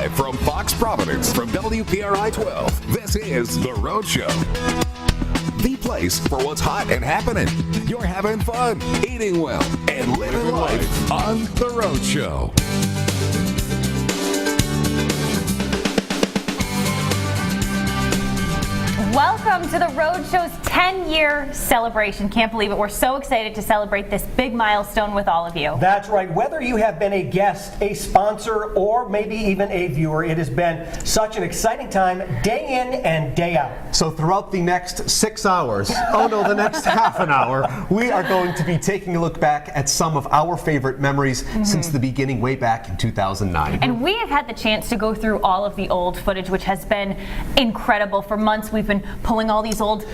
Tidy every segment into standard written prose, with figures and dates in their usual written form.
Live from Fox Providence from WPRI 12, this is The Rhode Show. The place for what's hot and happening. You're having fun, eating well, and living life on The Rhode Show. Welcome to the Rhode Show's 10-year celebration. Can't believe it. We're so excited to celebrate this big milestone with all of you. That's right. Whether you have been a guest, a sponsor, or maybe even a viewer, it has been such an exciting time day in and day out. So throughout the next 6 hours, the next half an hour, we are going to be taking a look back at some of our favorite memories since the beginning way back in 2009. And we have had the chance to go through all of the old footage, which has been incredible. For months, we've been pulling all these old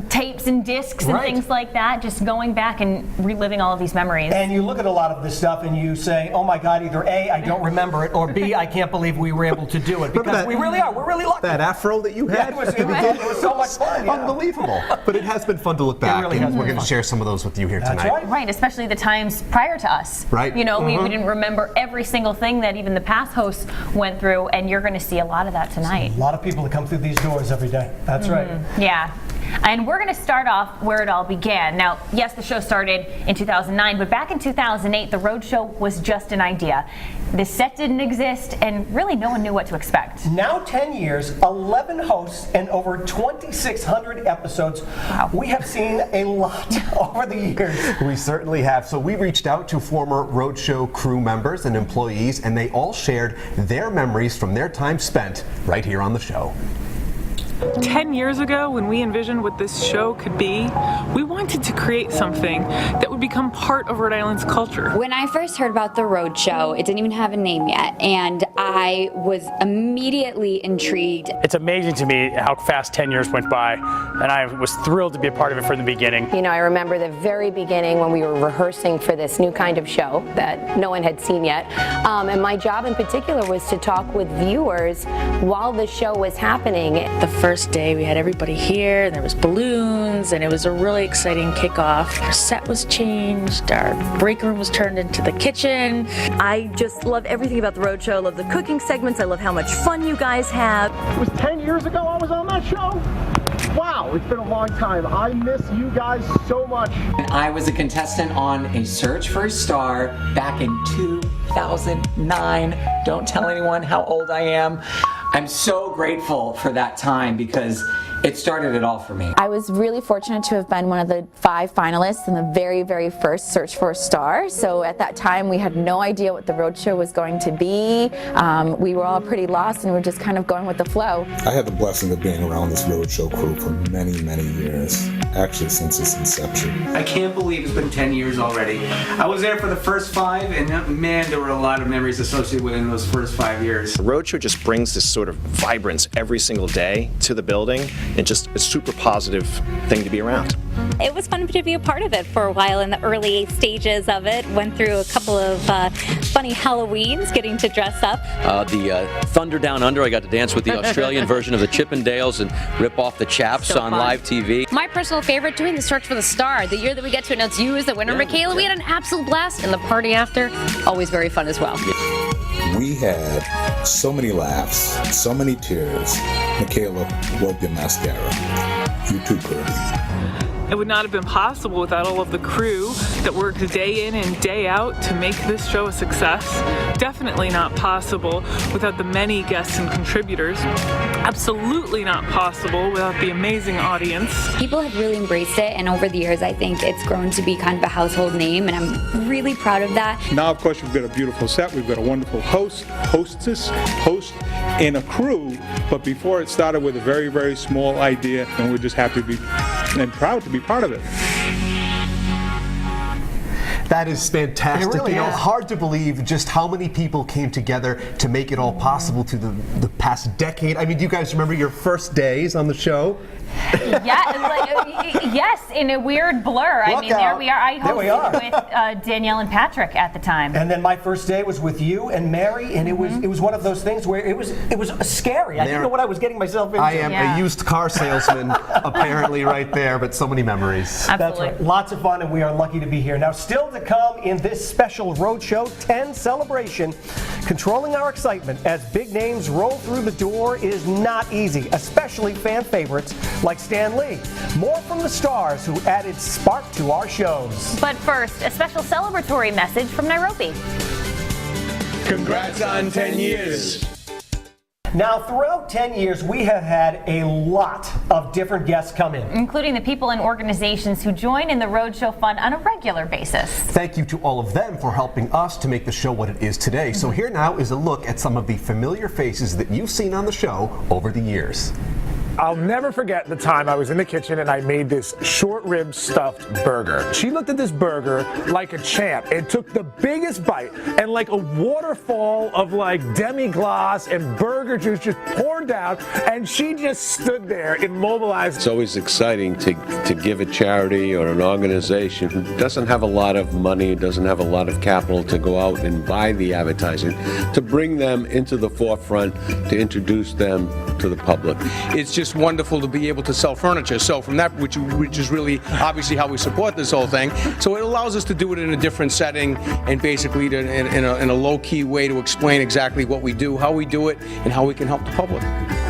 tapes and discs and things like that, just going back and reliving all of these memories. And you look at a lot of this stuff and you say, oh my God, either A, I don't remember it, or B, I can't believe we were able to do it. Because we really are. We're really lucky. That afro that you had? It was so much fun. Unbelievable. But it has been fun to look back, really and we're going to share some of those with you here tonight. Right. Right, especially the times prior to us. Right. You know, we didn't remember every single thing that even the past hosts went through, and you're going to see a lot of that tonight. A lot of people that come through these doors every day. That's right. Yeah. And we're going to start off where it all began. Now, yes, the show started in 2009, but back in 2008, the Rhode Show was just an idea. The set didn't exist, and really no one knew what to expect. Now 10 years, 11 hosts, and over 2,600 episodes. Wow. We have seen a lot over the years. We certainly have. So we reached out to former Rhode Show crew members and employees, and they all shared their memories from their time spent right here on the show. 10 years ago, when we envisioned what this show could be, we wanted to create something that would become part of Rhode Island's culture. When I first heard about the Rhode Show, it didn't even have a name yet, and I was immediately intrigued. It's amazing to me how fast 10 years went by, and I was thrilled to be a part of it from the beginning. You know, I remember the very beginning when we were rehearsing for this new kind of show that no one had seen yet, and my job in particular was to talk with viewers while the show was happening. The first day we had everybody here, there was balloons, and it was a really exciting kickoff. Our set was changed, our break room was turned into the kitchen. I just love everything about the Rhode Show. I love the cooking segments. I love how much fun you guys have. It was 10 years ago I was on that show. Wow, it's been a long time. I miss you guys so much. I was a contestant on A Search for a Star back in 2009. Don't tell anyone how old I am. I'm so grateful for that time because it started it all for me. I was really fortunate to have been one of the 5 finalists in the very, very first Search for a Star. So at that time, we had no idea what the Rhode Show was going to be. We were all pretty lost, and we were just kind of going with the flow. I had the blessing of being around this Rhode Show crew for many, many years, actually since its inception. I can't believe it's been 10 years already. I was there for the first 5, and man, there were a lot of memories associated within those first 5 years. The Rhode Show just brings this sort of vibrance every single day to the building, and just a super positive thing to be around. It was fun to be a part of it for a while in the early stages of it. Went through a couple of funny Halloweens, getting to dress up. The Thunder Down Under, I got to dance with the Australian version of the Chippendales and rip off the chaps on live TV. My personal favorite, doing the Search for the Star. The year that we get to announce you as the winner, Michaela, we had an absolute blast. And the party after, always very fun as well. We had so many laughs, so many tears. Michaela, wipe your mascara. You too, Kirby. It would not have been possible without all of the crew that worked day in and day out to make this show a success. Definitely not possible without the many guests and contributors. Absolutely not possible without the amazing audience. People have really embraced it, and over the years, I think it's grown to be kind of a household name, and I'm really proud of that. Now, of course, we've got a beautiful set. We've got a wonderful host, and a crew. But before it started with a very, very small idea, and we're just happy to be and proud to be part of it. That is fantastic. It really is. Hard to believe just how many people came together to make it all possible to the past decade. I mean, do you guys remember your first days on the show? Yes, in a weird blur. I mean, there we are. I hosted with Danielle and Patrick at the time. And then my first day was with you and Mary, and it was one of those things where it was scary. I didn't know what I was getting myself into. I am a used car salesman, apparently, right there, but so many memories. Absolutely. That's right. Lots of fun, and we are lucky to be here. Now, still to come in this special Rhode Show 10 celebration. Controlling our excitement as big names roll through the door is not easy, especially fan favorites like Stan Lee. More from the stars who added spark to our shows. But first, a special celebratory message from Nairobi. Congrats on 10 years. Now, throughout 10 years, we have had a lot of different guests come in, including the people and organizations who join in the Rhode Show Fund on a regular basis. Thank you to all of them for helping us to make the show what it is today. So here now is a look at some of the familiar faces that you've seen on the show over the years. I'll never forget the time I was in the kitchen and I made this short rib stuffed burger. She looked at this burger like a champ and took the biggest bite, and like a waterfall of like demi-glace and burger juice just poured down, and she just stood there immobilized. It's always exciting to give a charity or an organization who doesn't have a lot of money, doesn't have a lot of capital to go out and buy the advertising, to bring them into the forefront, to introduce them to the public. It's just wonderful to be able to sell furniture. So from that, which is really obviously how we support this whole thing. So it allows us to do it in a different setting and basically in a low-key way to explain exactly what we do, how we do it, and how we can help the public.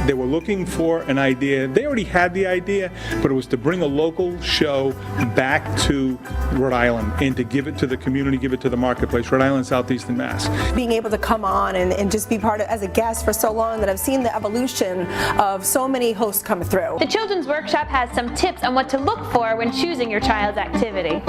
They were looking for an idea. They already had the idea, but it was to bring a local show back to Rhode Island and to give it to the community, give it to the marketplace, Rhode Island, Southeastern Mass. Being able to come on and just be part of as a guest for so long that I've seen the evolution of so many hosts come through. The Children's Workshop has some tips on what to look for when choosing your child's activity.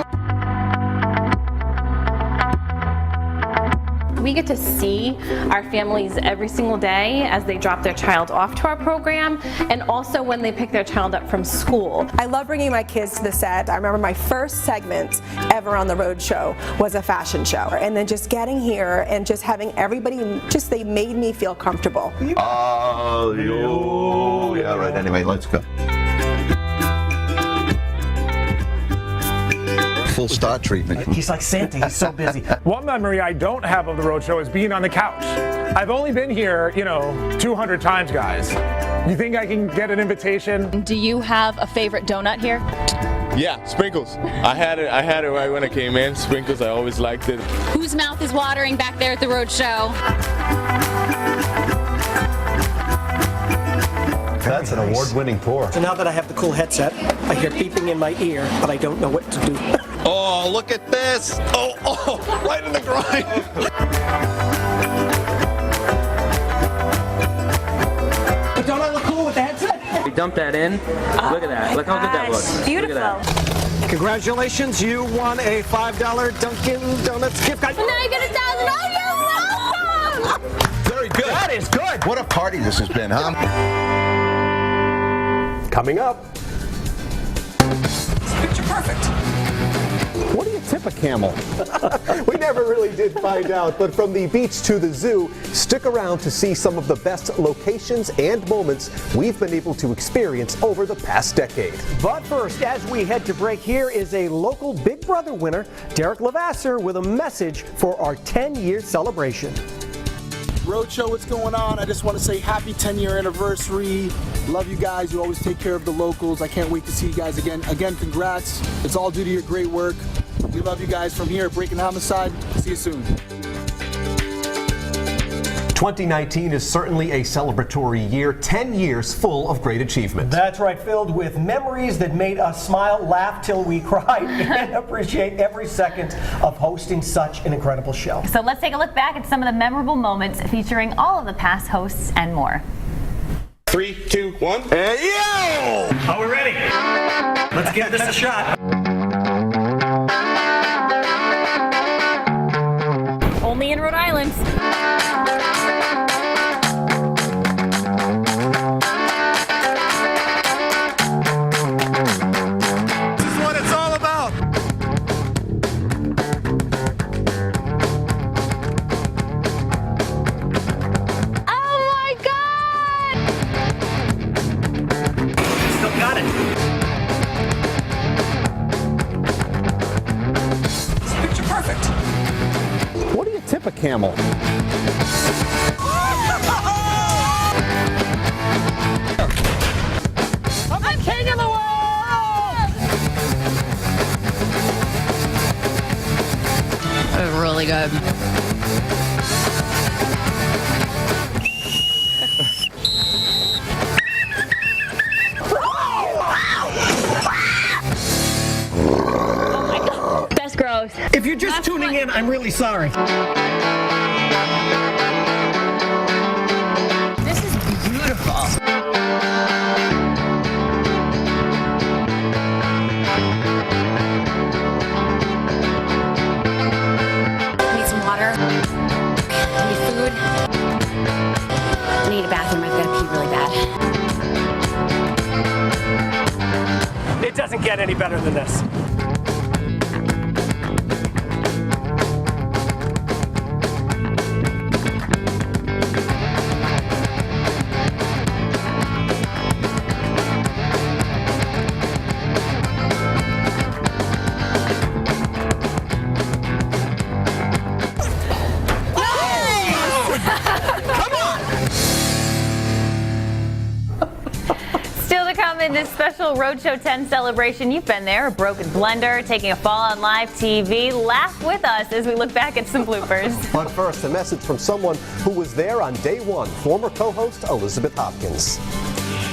We get to see our families every single day as they drop their child off to our program, and also when they pick their child up from school. I love bringing my kids to the set. I remember my first segment ever on the Rhode Show was a fashion show, and then just getting here and just having everybody, they made me feel comfortable. Oh, yeah, right, anyway, let's go. Full start treatment. He's like Santa, he's so busy. One memory I don't have of the Rhode Show is being on the couch. I've only been here, 200 times, guys. You think I can get an invitation? Do you have a favorite donut here? Yeah, sprinkles. I had it right when I came in. Sprinkles, I always liked it. Whose mouth is watering back there at the Rhode Show? That's an award-winning pour. So now that I have the cool headset, I hear beeping in my ear, but I don't know what to do. Oh, look at this. Oh, right in the grind. Don't I look cool with the headset? We dump that in. Look at that. Look how good that looks. Beautiful. Congratulations, you won a $5 Dunkin' Donuts gift card. Now you get $1,000. Oh, you're welcome. Very good. That is good. What a party this has been, huh? Coming up. Picture perfect. What do you tip a camel? We never really did find out, but from the beach to the zoo, stick around to see some of the best locations and moments we've been able to experience over the past decade. But first, as we head to break, here is a local Big Brother winner, Derek Lavasser, with a message for our 10-year celebration. Rhode Show, what's going on? I just want to say happy 10-year anniversary. Love you guys. You always take care of the locals. I can't wait to see you guys again. Again, congrats. It's all due to your great work. We love you guys from here at Breaking Homicide. See you soon. 2019 is certainly a celebratory year, 10 years full of great achievement. That's right, filled with memories that made us smile, laugh till we cried, and appreciate every second of hosting such an incredible show. So let's take a look back at some of the memorable moments featuring all of the past hosts and more. 3, 2, 1. And yo! Are we ready? Let's give this a shot. Only in Rhode Island. This is what it's all about. Oh my God! Still got it. Picture perfect. What do you tip a camel? I'm king of the world! good. That's gross. If you're just tuning in, I'm really sorry. This is beautiful. Need some water. Need food. I need a bathroom. I've got to pee really bad. It doesn't get any better than this. In this special Rhode Show 10 celebration, you've been there, a broken blender, taking a fall on live TV. Laugh with us as we look back at some bloopers. But first, a message from someone who was there on day one, former co-host Elizabeth Hopkins.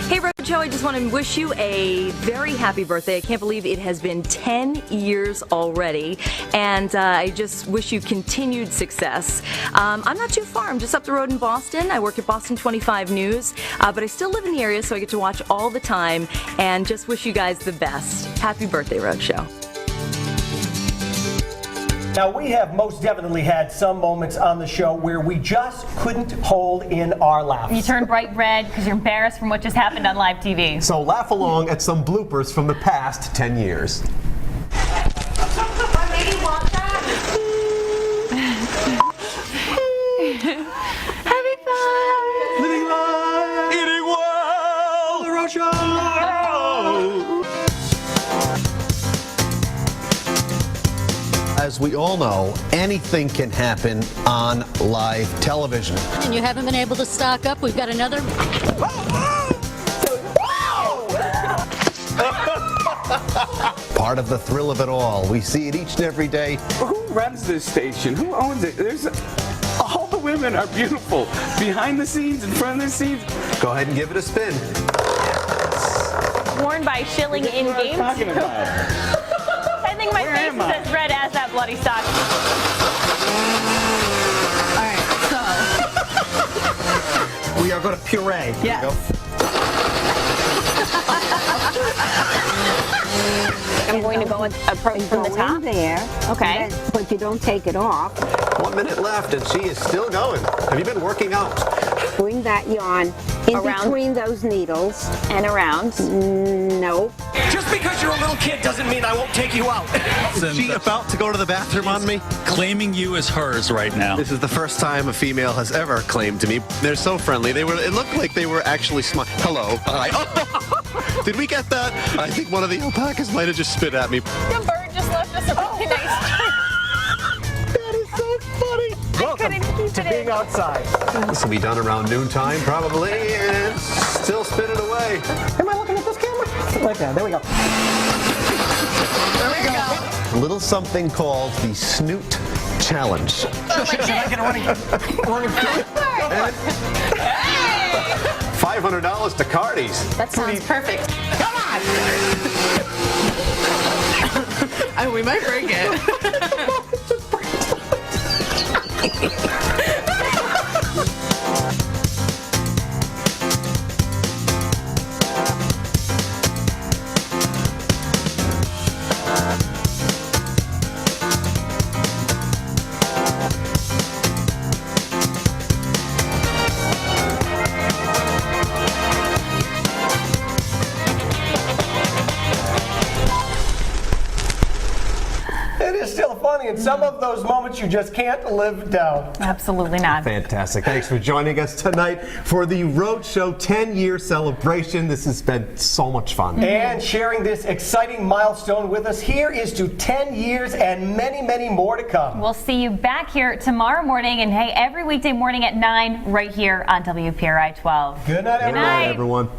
Hey, Rhode Show, I just want to wish you a very happy birthday. I can't believe it has been 10 years already, and I just wish you continued success. I'm not too far. I'm just up the road in Boston. I work at Boston 25 News, but I still live in the area, so I get to watch all the time, and just wish you guys the best. Happy birthday, Rhode Show. Now, we have most definitely had some moments on the show where we just couldn't hold in our laughs. You turn bright red because you're embarrassed from what just happened on live TV. So laugh along at some bloopers from the past 10 years. Having fun! Living life! Eating well! The Rhode Show! As we all know, anything can happen on live television. And you haven't been able to stock up. We've got another. Part of the thrill of it all. We see it each and every day. Who runs this station? Who owns it? All the women are beautiful. Behind the scenes, in front of the scenes. Go ahead and give it a spin. Worn by Schilling in games. Talking about. I think my face is as red as that bloody sock. All right, so we are going to puree. Yes. I'm going to go approach from the top. There. Okay. But you don't take it off. 1 minute left, and she is still going. Have you been working out? Bring that yarn in between those needles. And around. No. Just because you're a little kid doesn't mean I won't take you out. Is she about to go to the bathroom on me? Claiming you as hers right now. This is the first time a female has ever claimed me. They're so friendly. It looked like they were actually Hello. Hi. Oh, did we get that? I think one of the alpacas might have just spit at me. The bird just left us a really nice treat. That is so funny. Welcome to being outside. This will be done around noontime, probably, and still spin it away. Am I looking at this camera? Like that. There we go. There we go. A little something called the Snoot Challenge. Should I get a running $500 to Cardi's. That sounds perfect. Come on! We might break it. It is still funny, and some of those moments you just can't live down. Absolutely not. Fantastic. Thanks for joining us tonight for the Rhode Show 10-year celebration. This has been so much fun. And sharing this exciting milestone with us, here is to 10 years and many, many more to come. We'll see you back here tomorrow morning, and hey, every weekday morning at 9 right here on WPRI 12. Good night, everyone. Everyone.